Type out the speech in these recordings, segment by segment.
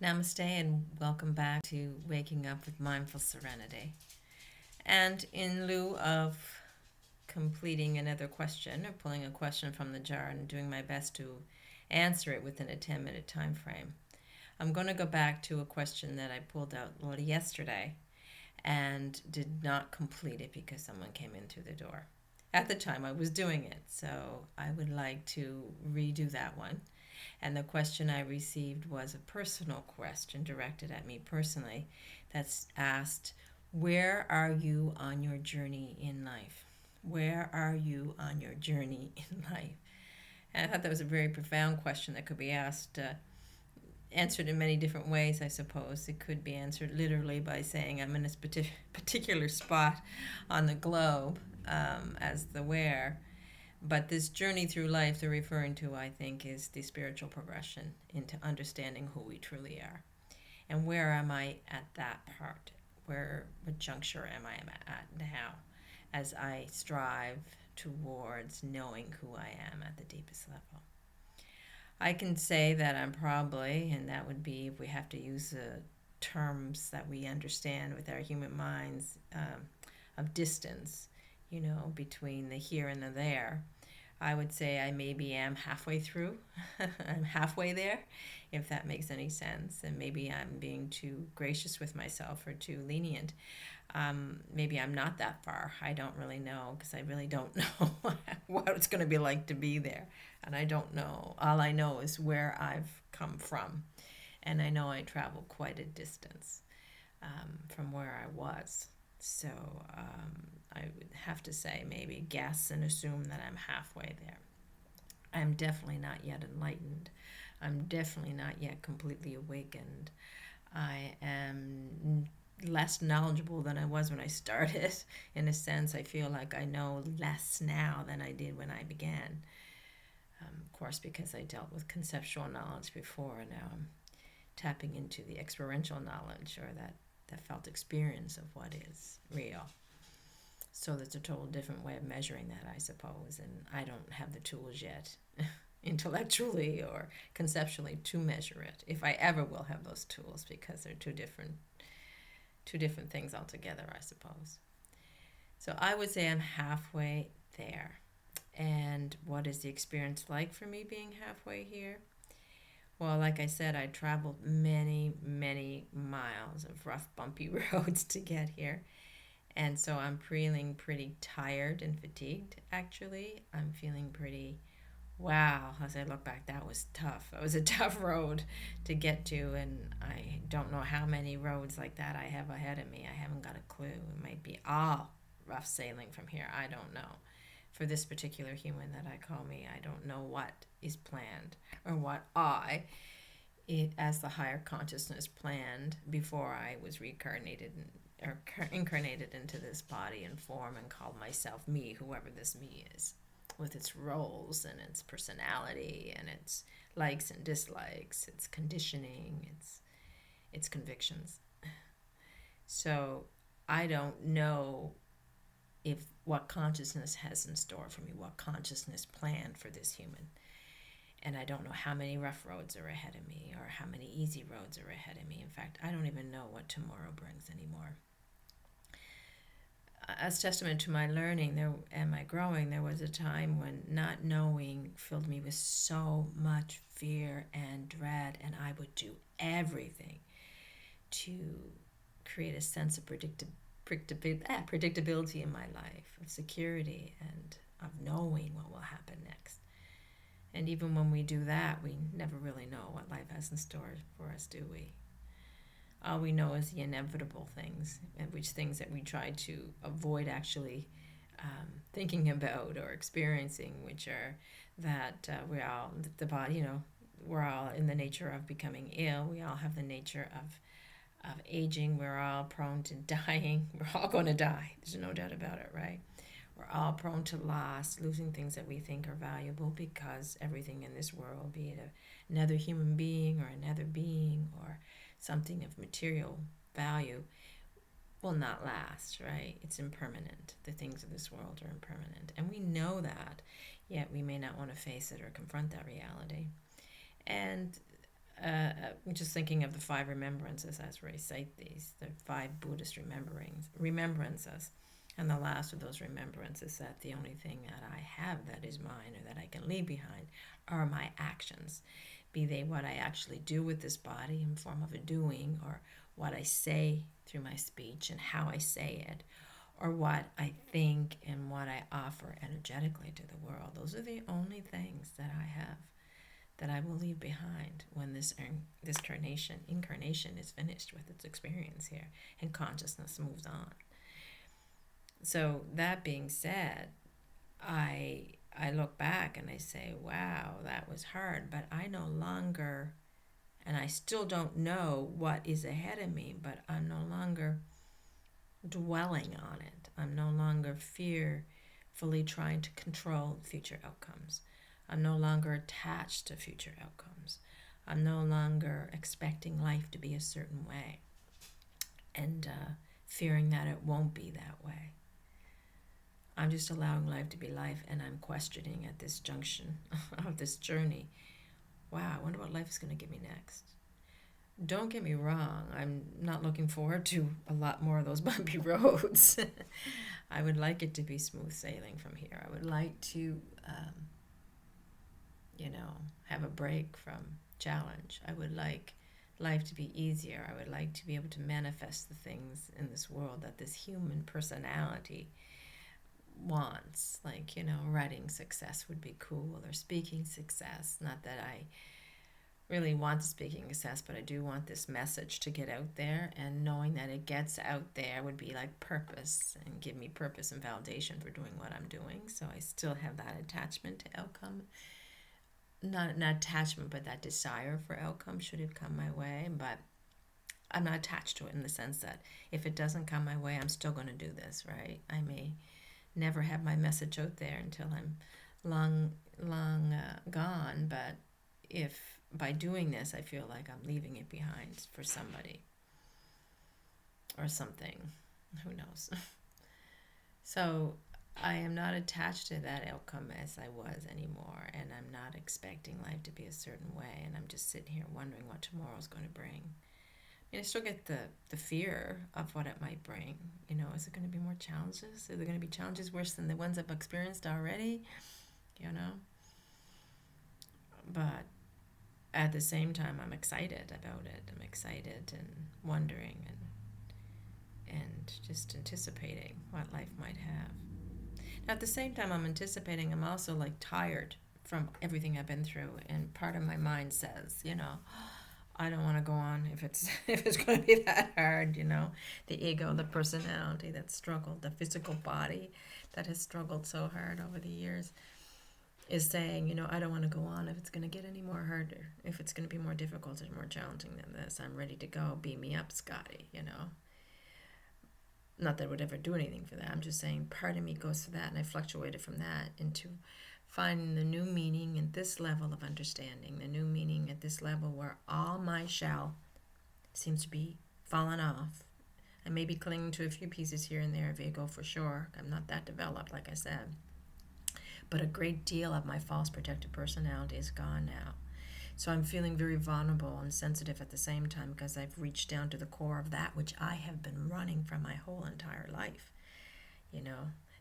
Namaste and welcome back to Waking Up with Mindful Serenity. And in lieu of completing another question or pulling a question from the jar and doing my best to answer it within a 10-minute time frame, I'm going to go back to a question that I pulled out yesterday and did not complete it because someone came in through the door. At the time, I was doing it, so I would like to redo that one. And the question I received was a personal question directed at me personally that's asked, where are you on your journey in life? Where are you on your journey in life? And I thought that was a very profound question that could be asked, answered in many different ways, I suppose. It could be answered literally by saying I'm in this particular spot on the globe as the where. But this journey through life they're referring to, I think, is the spiritual progression into understanding who we truly are. And where am I at that part? What juncture am I at now as I strive towards knowing who I am at the deepest level? I can say that I'm probably, and that would be if we have to use the terms that we understand with our human minds, of distance, between the here and the there. I would say I maybe am halfway through. I'm halfway there, if that makes any sense. And maybe I'm being too gracious with myself or too lenient. Maybe I'm not that far. I don't really know because I really don't know what it's going to be like to be there. And I don't know. All I know is where I've come from. And I know I traveled quite a distance from where I was. So I would have to say, maybe guess and assume that I'm halfway there. I'm definitely not yet enlightened. I'm definitely not yet completely awakened. I am less knowledgeable than I was when I started. In a sense, I feel like I know less now than I did when I began. Of course, because I dealt with conceptual knowledge before, and now I'm tapping into the experiential knowledge or that felt experience of what is real. So that's a total different way of measuring that, I suppose. And I don't have the tools yet, intellectually or conceptually, to measure it. If I ever will have those tools, because they're two different things altogether, I suppose. So I would say I'm halfway there. And what is the experience like for me being halfway here? Well, like I said, I traveled many, many miles of rough, bumpy roads to get here. And so I'm feeling pretty tired and fatigued, actually. I'm feeling pretty, wow, as I look back, that was tough. It was a tough road to get to, and I don't know how many roads like that I have ahead of me. I haven't got a clue. It might be all rough sailing from here. I don't know. For this particular human that I call me, I don't know what is planned or what as the higher consciousness, planned before I was reincarnated or incarnated into this body and form and called myself me, whoever this me is, with its roles and its personality and its likes and dislikes, its conditioning, its convictions. So I don't know if what consciousness has in store for me, what consciousness planned for this human. And I don't know how many rough roads are ahead of me or how many easy roads are ahead of me. In fact, I don't even know what tomorrow brings anymore. As testament to my learning and my growing, there was a time when not knowing filled me with so much fear and dread, and I would do everything to create a sense of predictability in my life, of security, and of knowing what will happen next. And even when we do that, we never really know what life has in store for us, do we? All we know is the inevitable things, which things that we try to avoid actually thinking about or experiencing, which are that we all, the body, we're all in the nature of becoming ill. We all have the nature of aging. We're all prone to dying. We're all going to die. There's no doubt about it, right? We're all prone to loss, losing things that we think are valuable, because everything in this world, be it another human being or another being or something of material value, will not last, right? It's impermanent. The things of this world are impermanent. And we know that, yet we may not want to face it or confront that reality. And just thinking of the five remembrances as we recite these, the five Buddhist remembrances. And the last of those remembrances that the only thing that I have that is mine or that I can leave behind are my actions, be they what I actually do with this body in form of a doing, or what I say through my speech and how I say it, or what I think and what I offer energetically to the world. Those are the only things that I have that I will leave behind when this incarnation is finished with its experience here and consciousness moves on. So that being said, I look back and I say, wow, that was hard, but I no longer, and I still don't know what is ahead of me, but I'm no longer dwelling on it. I'm no longer fearfully trying to control future outcomes. I'm no longer attached to future outcomes. I'm no longer expecting life to be a certain way and fearing that it won't be that way. I'm just allowing life to be life, and I'm questioning at this junction of this journey, wow, I wonder what life is going to give me next. Don't get me wrong, I'm not looking forward to a lot more of those bumpy roads. I would like it to be smooth sailing from here. I would like to, have a break from challenge. I would like life to be easier. I would like to be able to manifest the things in this world that this human personality wants. Like, writing success would be cool, or speaking success. Not that I really want the speaking success, but I do want this message to get out there, and knowing that it gets out there would be like purpose and give me purpose and validation for doing what I'm doing. So I still have that attachment to outcome. Not attachment, but that desire for outcome should it come my way. But I'm not attached to it in the sense that if it doesn't come my way, I'm still going to do this, right? I may never have my message out there until I'm long gone, but if by doing this I feel like I'm leaving it behind for somebody or something, who knows. So I am not attached to that outcome as I was anymore, and I'm not expecting life to be a certain way, and I'm just sitting here wondering what tomorrow's going to bring. I still get the fear of what it might bring. Is it going to be more challenges? Are there going to be challenges worse than the ones I've experienced already? But at the same time, I'm excited about it. I'm excited and wondering and just anticipating what life might have. Now, at the same time I'm anticipating, I'm also like tired from everything I've been through, and part of my mind says, I don't want to go on if it's going to be that hard, the ego, the personality that struggled, the physical body that has struggled so hard over the years is saying, I don't want to go on if it's going to get any more harder, if it's going to be more difficult and more challenging than this. I'm ready to go. Beam me up, Scotty, Not that I would ever do anything for that. I'm just saying part of me goes to that, and I fluctuated from that into finding the new meaning at this level of understanding, the new meaning at this level where all my shell seems to be falling off. I may be clinging to a few pieces here and there of ego for sure. I'm not that developed, like I said. But a great deal of my false protective personality is gone now. So I'm feeling very vulnerable and sensitive at the same time, because I've reached down to the core of that which I have been running from my whole entire life.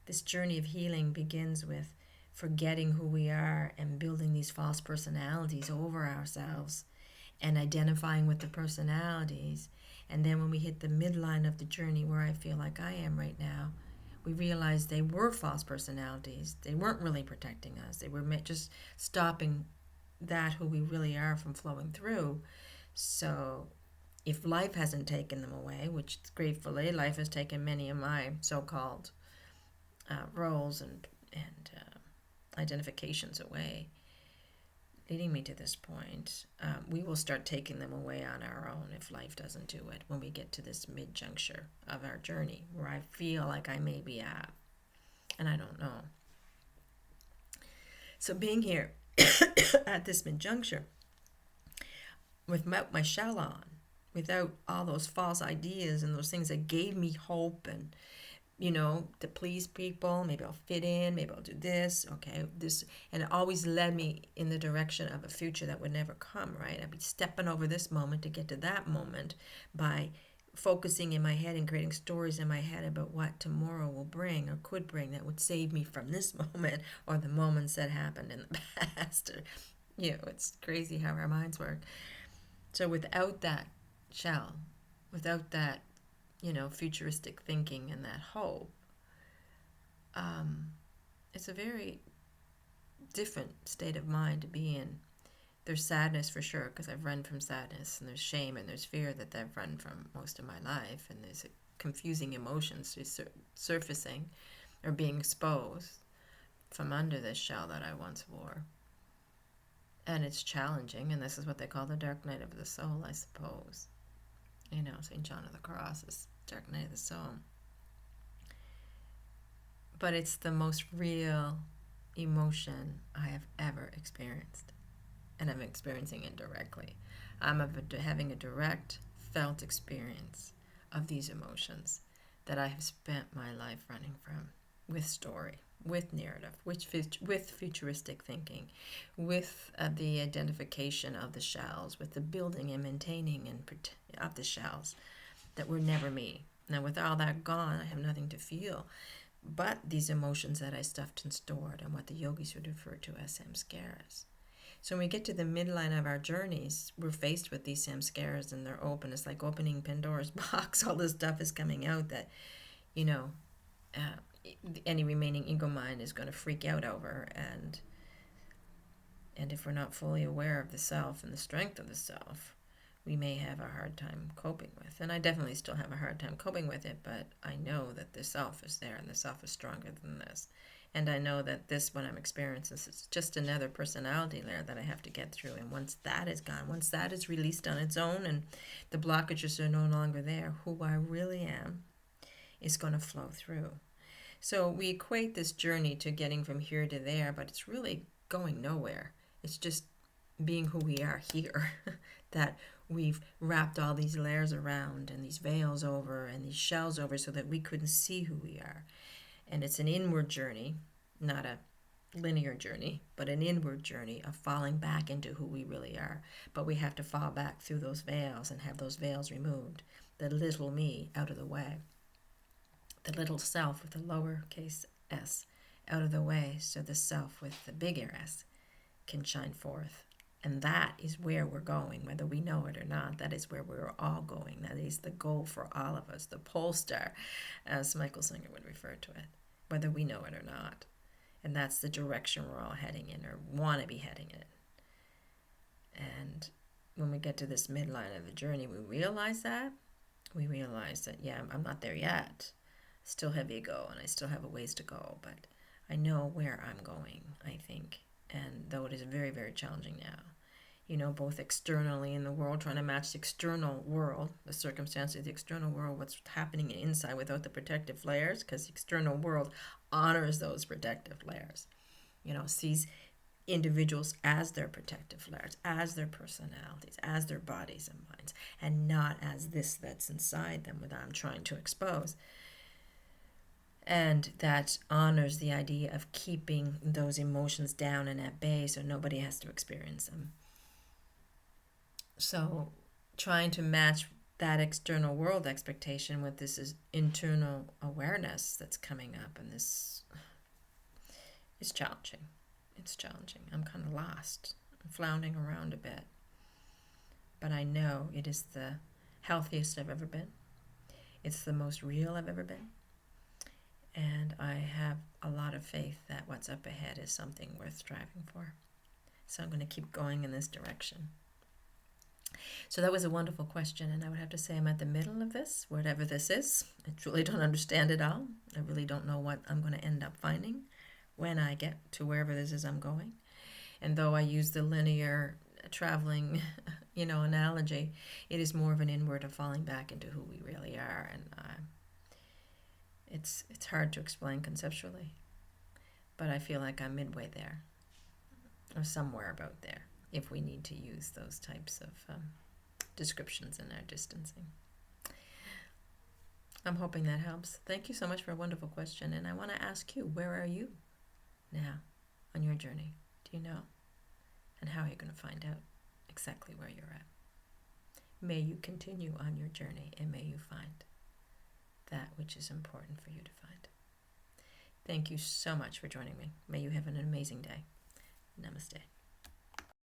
This journey of healing begins with forgetting who we are and building these false personalities over ourselves and identifying with the personalities. And then when we hit the midline of the journey, where I feel like I am right now, we realize they were false personalities. They weren't really protecting us. They were just stopping that who we really are from flowing through. So if life hasn't taken them away, which gratefully life has taken many of my so-called roles and identifications away, leading me to this point, we will start taking them away on our own if life doesn't do it when we get to this mid-juncture of our journey where I feel like I may be at, and I don't know. So being here at this mid-juncture without my shell on, without all those false ideas and those things that gave me hope and to please people. Maybe I'll fit in. Maybe I'll do this. Okay, this. And it always led me in the direction of a future that would never come, right? I'd be stepping over this moment to get to that moment by focusing in my head and creating stories in my head about what tomorrow will bring or could bring that would save me from this moment or the moments that happened in the past. Or, it's crazy how our minds work. So without that shell, without that, futuristic thinking and that hope, it's a very different state of mind to be in. There's sadness for sure, because I've run from sadness, and there's shame and there's fear that I've run from most of my life, and there's confusing emotions surfacing or being exposed from under this shell that I once wore. And it's challenging, and this is what they call the dark night of the soul, I suppose. St. John of the Cross is dark night of the soul. But it's the most real emotion I have ever experienced. And I'm experiencing it directly. I'm having a direct, felt experience of these emotions that I have spent my life running from, with story, with narrative, with futuristic thinking, with the identification of the shells, with the building and maintaining of the shells that were never me. Now, with all that gone, I have nothing to feel but these emotions that I stuffed and stored, and what the yogis would refer to as samskaras. So when we get to the midline of our journeys, we're faced with these samskaras, and they're open. It's like opening Pandora's box. All this stuff is coming out that, any remaining ego mind is going to freak out over. And if we're not fully aware of the self and the strength of the self, we may have a hard time coping with. And I definitely still have a hard time coping with it, but I know that the self is there, and the self is stronger than this. And I know that this, what I'm experiencing, is just another personality layer that I have to get through. And once that is gone, once that is released on its own and the blockages are no longer there, who I really am is going to flow through. So we equate this journey to getting from here to there, but it's really going nowhere. It's just being who we are here, that we've wrapped all these layers around and these veils over and these shells over so that we couldn't see who we are. And it's an inward journey, not a linear journey, but an inward journey of falling back into who we really are. But we have to fall back through those veils and have those veils removed, the little me out of the way, the little self with the lowercase s out of the way, so the self with the bigger S can shine forth. And that is where we're going, whether we know it or not. That is where we're all going. That is the goal for all of us, the pole star, as Michael Singer would refer to it, whether we know it or not. And that's the direction we're all heading in, or want to be heading in. And when we get to this midline of the journey, we realize that. We realize that, yeah, I'm not there yet. I still have ego, and I still have a ways to go, but I know where I'm going, I think. And though it is very, very challenging now, both externally in the world, trying to match the external world, the circumstances of the external world, what's happening inside without the protective layers, because the external world honors those protective layers, sees individuals as their protective layers, as their personalities, as their bodies and minds, and not as this that's inside them that I'm trying to expose. And that honors the idea of keeping those emotions down and at bay so nobody has to experience them. So trying to match that external world expectation with this internal awareness that's coming up, and this is challenging. It's challenging. I'm kind of lost. I'm floundering around a bit. But I know it is the healthiest I've ever been. It's the most real I've ever been. And I have a lot of faith that what's up ahead is something worth striving for. So I'm going to keep going in this direction. So that was a wonderful question, and I would have to say I'm at the middle of this, whatever this is. I truly don't understand it all. I really don't know what I'm going to end up finding when I get to wherever this is I'm going. And though I use the linear traveling, analogy, it is more of an inward of falling back into who we really are, and it's hard to explain conceptually, but I feel like I'm midway there, or somewhere about there, if we need to use those types of descriptions in our distancing. I'm hoping that helps. Thank you so much for a wonderful question. And I want to ask you, where are you now on your journey? Do you know? And how are you going to find out exactly where you're at? May you continue on your journey, and may you find that which is important for you to find. Thank you so much for joining me. May you have an amazing day. Namaste.